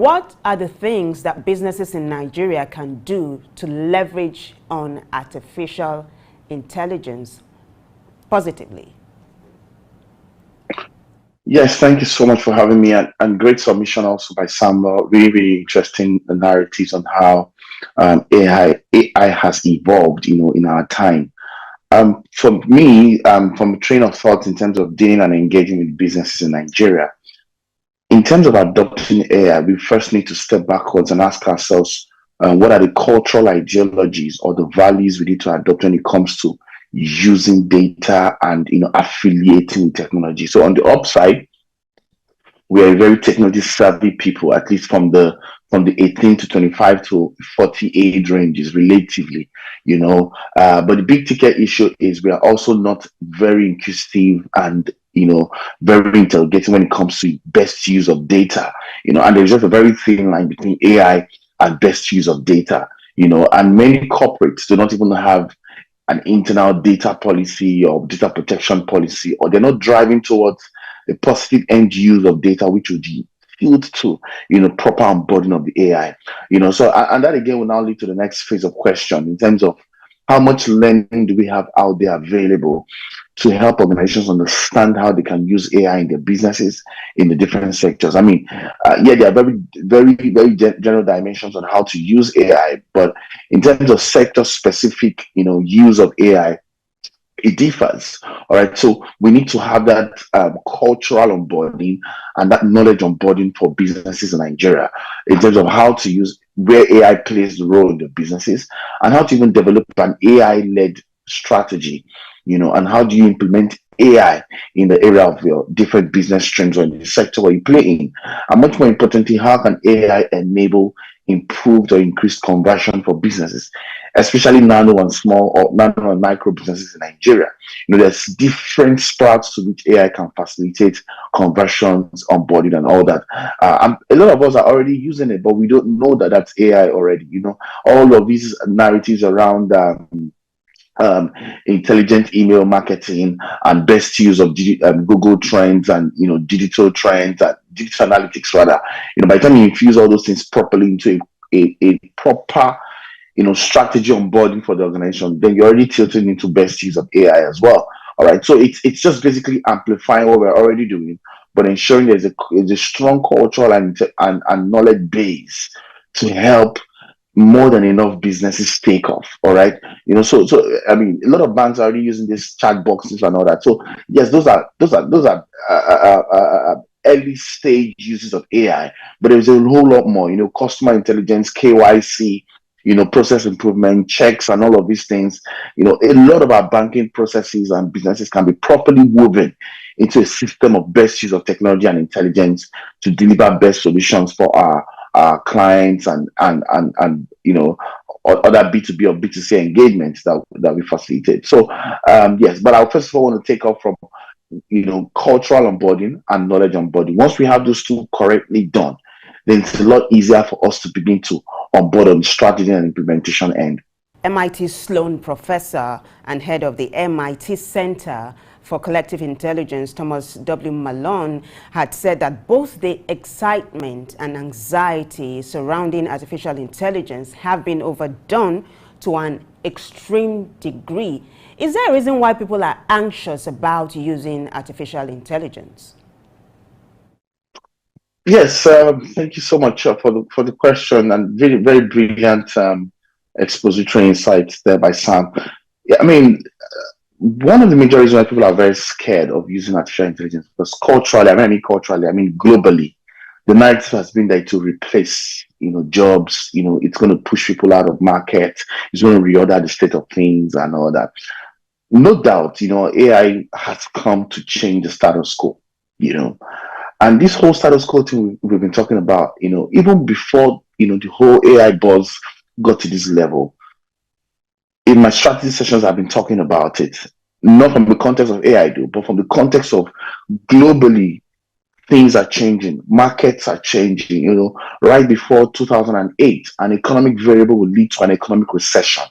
What are the things that businesses in Nigeria can do to leverage on artificial intelligence positively? Yes, thank you so much for having me, and great submission also by Samuel. Really, really interesting narratives on how AI has evolved, in our time. For me, from a train of thought in terms of dealing and engaging with businesses in Nigeria, in terms of adopting AI, we first need to step backwards and ask ourselves, what are the cultural ideologies or the values we need to adopt when it comes to using data and affiliating with technology. So on the upside, we are a very technology savvy people, at least from the 18 to 25 to 40 age ranges relatively, but the big ticket issue is we are also not very inquisitive and very interrogating when it comes to best use of data, and there's just a very thin line between AI and best use of data, and many corporates do not even have an internal data policy or data protection policy, or they're not driving towards the positive end use of data, which would yield to proper onboarding of the AI. So and that again will now lead to the next phase of question in terms of how much learning do we have out there available to help organizations understand how they can use AI in their businesses in the different sectors. I mean, yeah, there are very, very, very general dimensions on how to use AI, but in terms of sector specific, use of AI, it differs. All right. So we need to have that cultural onboarding and that knowledge onboarding for businesses in Nigeria in terms of how to use where AI plays the role in the businesses and how to even develop an AI-led strategy, and how do you implement AI in the area of your different business streams or in the sector where you play in. And much more importantly, how can AI enable improved or increased conversion for businesses, especially nano and small or nano and micro businesses in Nigeria. There's different sprouts to which AI can facilitate conversions, onboarding, and all that. And a lot of us are already using it, but we don't know that that's AI already. All of these narratives around intelligent email marketing and best use of Google Trends and digital trends and digital analytics rather. By the time you infuse all those things properly into a proper strategy onboarding for the organization, then you're already tilting into best use of AI as well. All right, so it's just basically amplifying what we're already doing, but ensuring there's a strong cultural and knowledge base to help more than enough businesses take off. All right, so I mean, a lot of banks are already using these chat boxes and all that. So yes, those are early stage uses of AI, but there's a whole lot more. Customer intelligence, KYC, process improvement, checks, and all of these things. A lot of our banking processes and businesses can be properly woven into a system of best use of technology and intelligence to deliver best solutions for our clients and other B2B or B2C engagements that we facilitate. So yes, but I first of all want to take off from cultural onboarding and knowledge onboarding. Once we have those two correctly done, then it's a lot easier for us to begin to onboard on the strategy and implementation end. MIT Sloan professor and head of the MIT Center for Collective Intelligence, Thomas W. Malone, had said that both the excitement and anxiety surrounding artificial intelligence have been overdone to an extreme degree. Is there a reason why people are anxious about using artificial intelligence? Yes, thank you so much for the question and very, very brilliant expository insights there by Sam. Yeah, I mean, one of the major reasons why people are very scared of using artificial intelligence because culturally, I mean globally, the narrative has been that to replace, jobs, it's going to push people out of market, it's going to reorder the state of things and all that. No doubt, AI has come to change the status quo, and this whole status quo thing we've been talking about, even before, the whole AI buzz got to this level, in my strategy sessions, I've been talking about it, not from the context of AI, but from the context of globally, things are changing, markets are changing. Right before 2008, an economic variable will lead to an economic recession.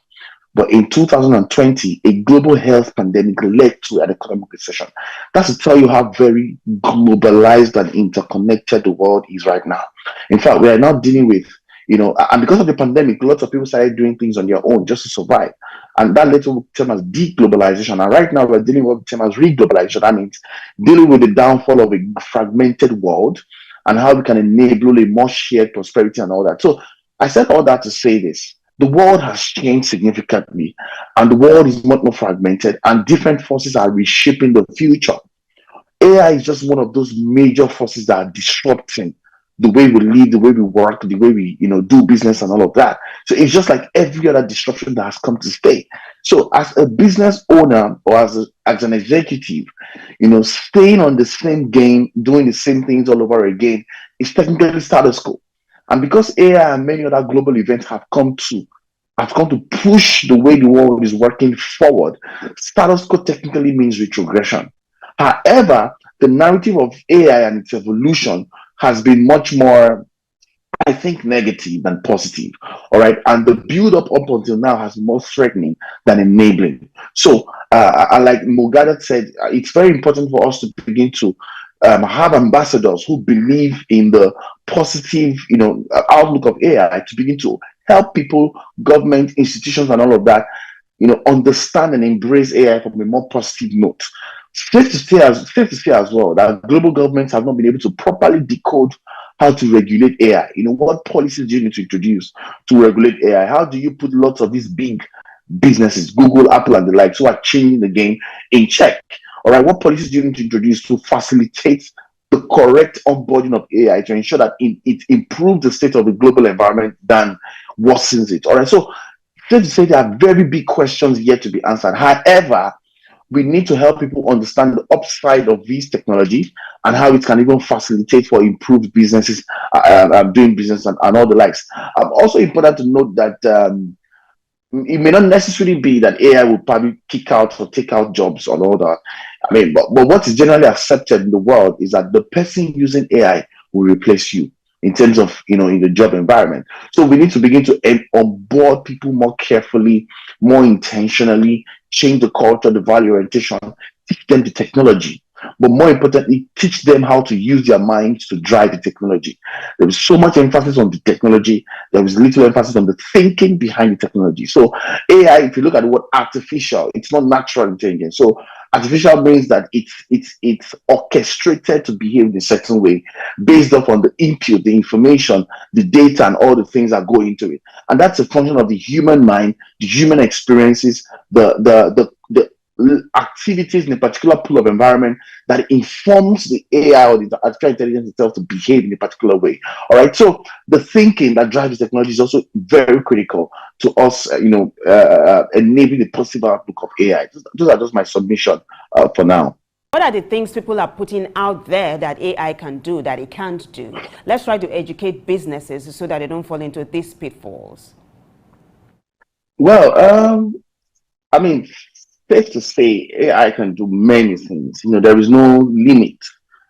But in 2020, a global health pandemic led to an economic recession. That's to tell you how very globalized and interconnected the world is right now. In fact, we are now dealing with, and because of the pandemic, lots of people started doing things on their own just to survive. And that led to term as deglobalization. And right now, we're dealing with the term as reglobalization. That means dealing with the downfall of a fragmented world and how we can enable a more shared prosperity and all that. So I said all that to say this. The world has changed significantly, and the world is much more fragmented, and different forces are reshaping the future. AI is just one of those major forces that are disrupting the way we live, the way we work, the way we, do business and all of that. So it's just like every other disruption that has come to stay. So as a business owner or as an executive, staying on the same game, doing the same things all over again is technically status quo. And because AI and many other global events have come to push the way the world is working forward, status quo technically means retrogression. However, the narrative of AI and its evolution has been much more, I think, negative than positive. All right. And the build up until now has been more threatening than enabling. So, like Mugadat said, it's very important for us to begin to have ambassadors who believe in the positive, outlook of AI to begin to help people, government, institutions, and all of that, understand and embrace AI from a more positive note. Safe to say as well that global governments have not been able to properly decode how to regulate AI. What policies do you need to introduce to regulate AI? How do you put lots of these big businesses, Google, Apple, and the like, who are changing the game in check? All right, what policies do you need to introduce to facilitate the correct onboarding of AI to ensure that it improves the state of the global environment than worsens it? All right, so safe to say there are very big questions yet to be answered. However, we need to help people understand the upside of these technologies and how it can even facilitate for improved businesses, doing business and all the likes. Also important to note that it may not necessarily be that AI will probably kick out or take out jobs or all that. I mean, but what is generally accepted in the world is that the person using AI will replace you in terms of, in the job environment. So we need to begin to onboard people more carefully, more intentionally, change the culture, the value orientation, teach them the technology. But more importantly, teach them how to use their minds to drive the technology. There is so much emphasis on the technology. There is little emphasis on the thinking behind the technology. So AI, if you look at the word artificial, it's not natural intelligence. So artificial means that it's orchestrated to behave in a certain way based off on the input, the information, the data, and all the things that go into it. And that's a function of the human mind, the human experiences, the activities in a particular pool of environment that informs the AI or the artificial intelligence itself to behave in a particular way. All right. So the thinking that drives technology is also very critical to us, enabling the positive outlook of AI. Those are just my submission for now. What are the things people are putting out there that AI can do that it can't do? Let's try to educate businesses so that they don't fall into these pitfalls. Well, I mean, safe to say, AI can do many things. There is no limit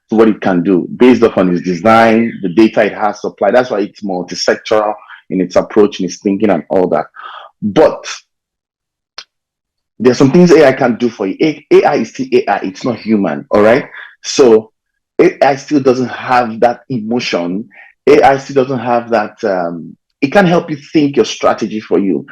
to what it can do based upon its design, the data it has supplied. That's why it's multi-sectoral in its approach, in its thinking, and all that. But there's some things AI can't do for you. AI is still AI, it's not human, all right? So AI still doesn't have that emotion. AI still doesn't have that it can help you think your strategy for you.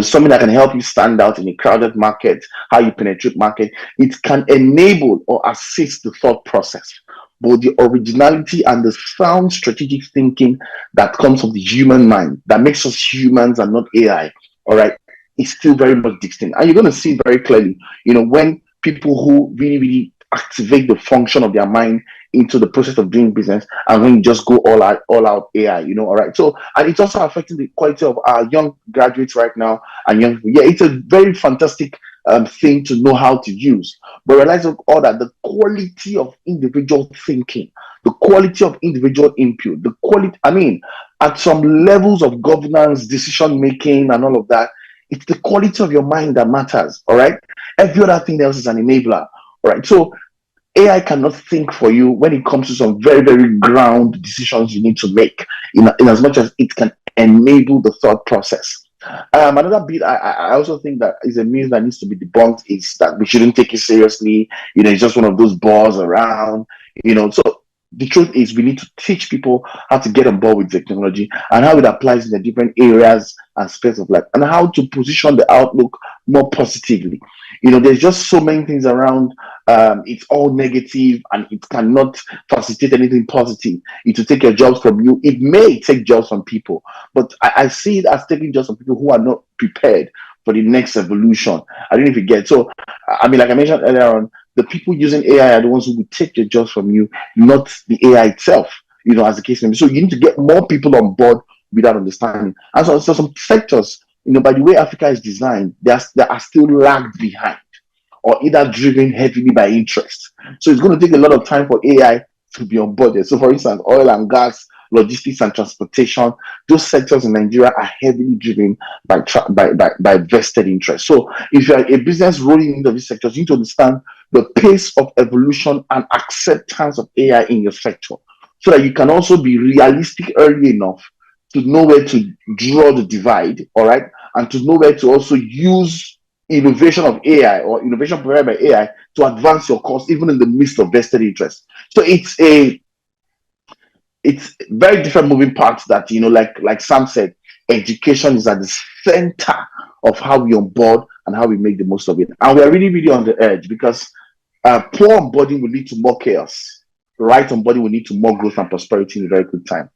Something that can help you stand out in a crowded market, how you penetrate market. It can enable or assist the thought process. But the originality and the sound strategic thinking that comes from the human mind, that makes us humans and not AI, all right, is still very much distinct. And you're going to see it very clearly, when people who really, really activate the function of their mind into the process of doing business, and when you just go all out AI, all right. So, and it's also affecting the quality of our young graduates right now and young people. Yeah, it's a very fantastic thing to know how to use. But realize all that the quality of individual thinking, the quality of individual input, the quality, I mean, at some levels of governance, decision making, and all of that, it's the quality of your mind that matters. All right. Every other thing else is an enabler. All right. So AI cannot think for you when it comes to some very, very ground decisions you need to make, in as much as it can enable the thought process. Another bit I also think that is a myth that needs to be debunked is that we shouldn't take it seriously. It's just one of those bars around. So the truth is we need to teach people how to get on board with technology and how it applies in the different areas and aspects of life and how to position the outlook more positively. There's just so many things around. It's all negative and it cannot facilitate anything positive. It will take your jobs from you. It may take jobs from people, but I see it as taking jobs from people who are not prepared for the next evolution. I don't know if you get. So, I mean, like I mentioned earlier on, the people using AI are the ones who will take your jobs from you, not the AI itself, as the case may be. So you need to get more people on board with that understanding. And so some sectors, by the way Africa is designed, they are still lagged behind or either driven heavily by interest. So it's going to take a lot of time for AI to be on board. So, for instance, oil and gas, logistics and transportation, those sectors in Nigeria are heavily driven by vested interest. So, if you are a business rolling into these sectors, you need to understand the pace of evolution and acceptance of AI in your sector, so that you can also be realistic early enough to know where to draw the divide, all right, and to know where to also use innovation of AI or innovation provided by AI to advance your cause, even in the midst of vested interest. So it's very different moving parts that like Sam said, education is at the center of how we onboard and how we make the most of it. And we are really, really on the edge because poor onboarding will lead to more chaos. Right onboarding will lead to more growth and prosperity in a very quick time.